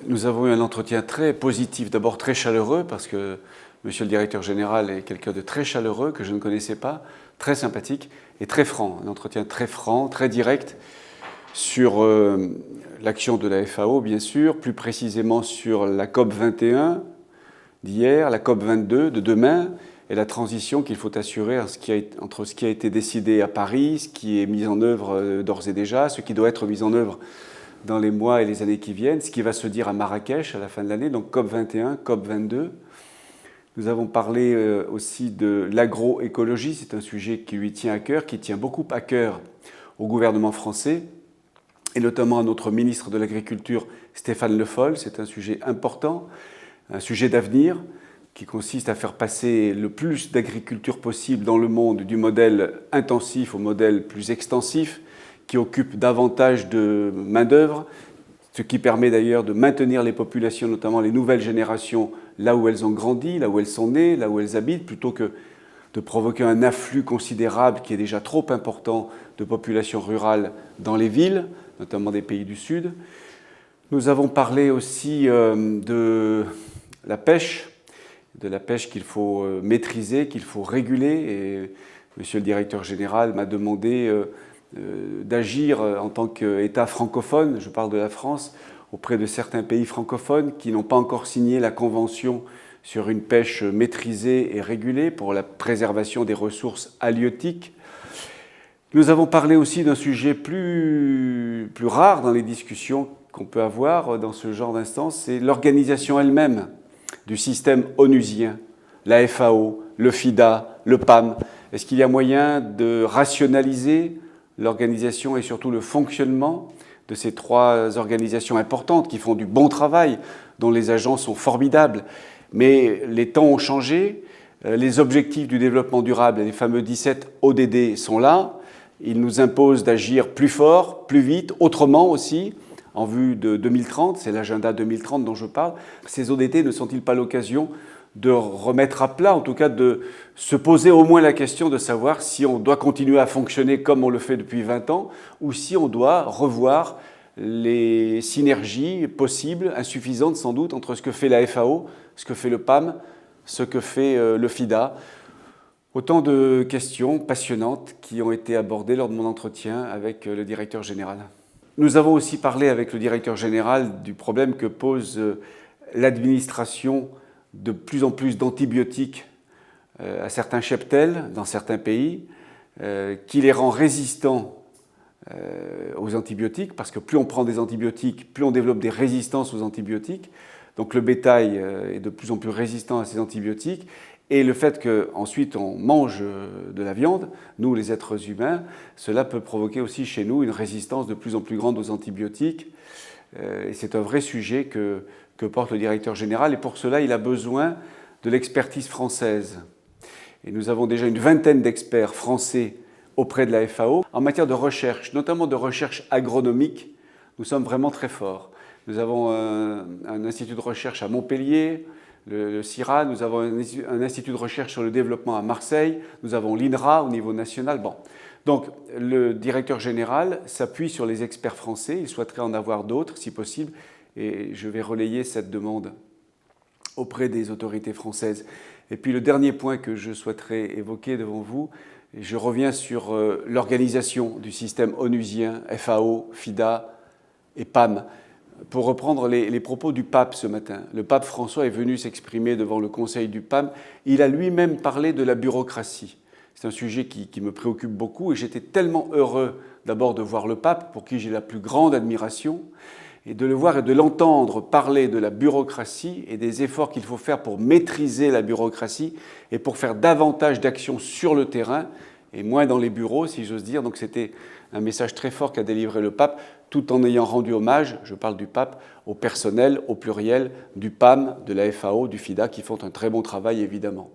Nous avons eu un entretien très positif, d'abord très chaleureux, parce que Monsieur le directeur général est quelqu'un de très chaleureux, que je ne connaissais pas, très sympathique et très franc. Un entretien très franc, très direct sur l'action de la FAO, bien sûr, plus précisément sur la COP 21 d'hier, la COP 22 de demain, et la transition qu'il faut assurer entre ce qui a été décidé à Paris, ce qui est mis en œuvre d'ores et déjà, ce qui doit être mis en œuvre dans les mois et les années qui viennent, ce qui va se dire à Marrakech à la fin de l'année, donc COP 21, COP 22. Nous avons parlé aussi de l'agroécologie, c'est un sujet qui lui tient à cœur, qui tient beaucoup à cœur au gouvernement français, et notamment à notre ministre de l'Agriculture, Stéphane Le Foll. C'est un sujet important, un sujet d'avenir, qui consiste à faire passer le plus d'agriculture possible dans le monde du modèle intensif au modèle plus extensif, qui occupe davantage de main-d'œuvre, ce qui permet d'ailleurs de maintenir les populations, notamment les nouvelles générations, là où elles ont grandi, là où elles sont nées, là où elles habitent, plutôt que de provoquer un afflux considérable qui est déjà trop important de populations rurales dans les villes, notamment des pays du Sud. Nous avons parlé aussi de la pêche qu'il faut maîtriser, qu'il faut réguler. Et Monsieur le directeur général m'a demandé d'agir en tant qu'État francophone, je parle de la France, auprès de certains pays francophones qui n'ont pas encore signé la convention sur une pêche maîtrisée et régulée pour la préservation des ressources halieutiques. Nous avons parlé aussi d'un sujet plus rare dans les discussions qu'on peut avoir dans ce genre d'instance, c'est l'organisation elle-même du système onusien, la FAO, le FIDA, le PAM. Est-ce qu'il y a moyen de rationaliser l'organisation et surtout le fonctionnement de ces trois organisations importantes qui font du bon travail, dont les agents sont formidables. Mais les temps ont changé, les objectifs du développement durable, les fameux 17 ODD sont là. Ils nous imposent d'agir plus fort, plus vite, autrement aussi, en vue de 2030, c'est l'agenda 2030 dont je parle. Ces ODD ne sont-ils pas l'occasion de remettre à plat, en tout cas de se poser au moins la question de savoir si on doit continuer à fonctionner comme on le fait depuis 20 ans ou si on doit revoir les synergies possibles, insuffisantes sans doute, entre ce que fait la FAO, ce que fait le PAM, ce que fait le FIDA. Autant de questions passionnantes qui ont été abordées lors de mon entretien avec le directeur général. Nous avons aussi parlé avec le directeur général du problème que pose l'administration de plus en plus d'antibiotiques à certains cheptels dans certains pays, qui les rend résistants aux antibiotiques, parce que plus on prend des antibiotiques, plus on développe des résistances aux antibiotiques. Donc le bétail est de plus en plus résistant à ces antibiotiques. Et le fait qu'ensuite on mange de la viande, nous les êtres humains, cela peut provoquer aussi chez nous une résistance de plus en plus grande aux antibiotiques. Et c'est un vrai sujet que porte le directeur général, et pour cela, il a besoin de l'expertise française. Et nous avons déjà une vingtaine d'experts français auprès de la FAO. En matière de recherche, notamment de recherche agronomique, nous sommes vraiment très forts. Nous avons un institut de recherche à Montpellier, le CIRA, nous avons un institut de recherche sur le développement à Marseille, nous avons l'INRA au niveau national. Bon. Donc, le directeur général s'appuie sur les experts français, il souhaiterait en avoir d'autres, si possible, et je vais relayer cette demande auprès des autorités françaises. Et puis le dernier point que je souhaiterais évoquer devant vous, je reviens sur l'organisation du système onusien, FAO, FIDA et PAM. Pour reprendre les propos du pape ce matin, le pape François est venu s'exprimer devant le conseil du PAM. Il a lui-même parlé de la bureaucratie. C'est un sujet qui me préoccupe beaucoup et j'étais tellement heureux d'abord de voir le pape, pour qui j'ai la plus grande admiration, et de le voir et de l'entendre parler de la bureaucratie et des efforts qu'il faut faire pour maîtriser la bureaucratie et pour faire davantage d'actions sur le terrain et moins dans les bureaux, si j'ose dire. Donc c'était un message très fort qu'a délivré le pape, tout en ayant rendu hommage, je parle du pape, au personnel, au pluriel, du PAM, de la FAO, du FIDA, qui font un très bon travail évidemment.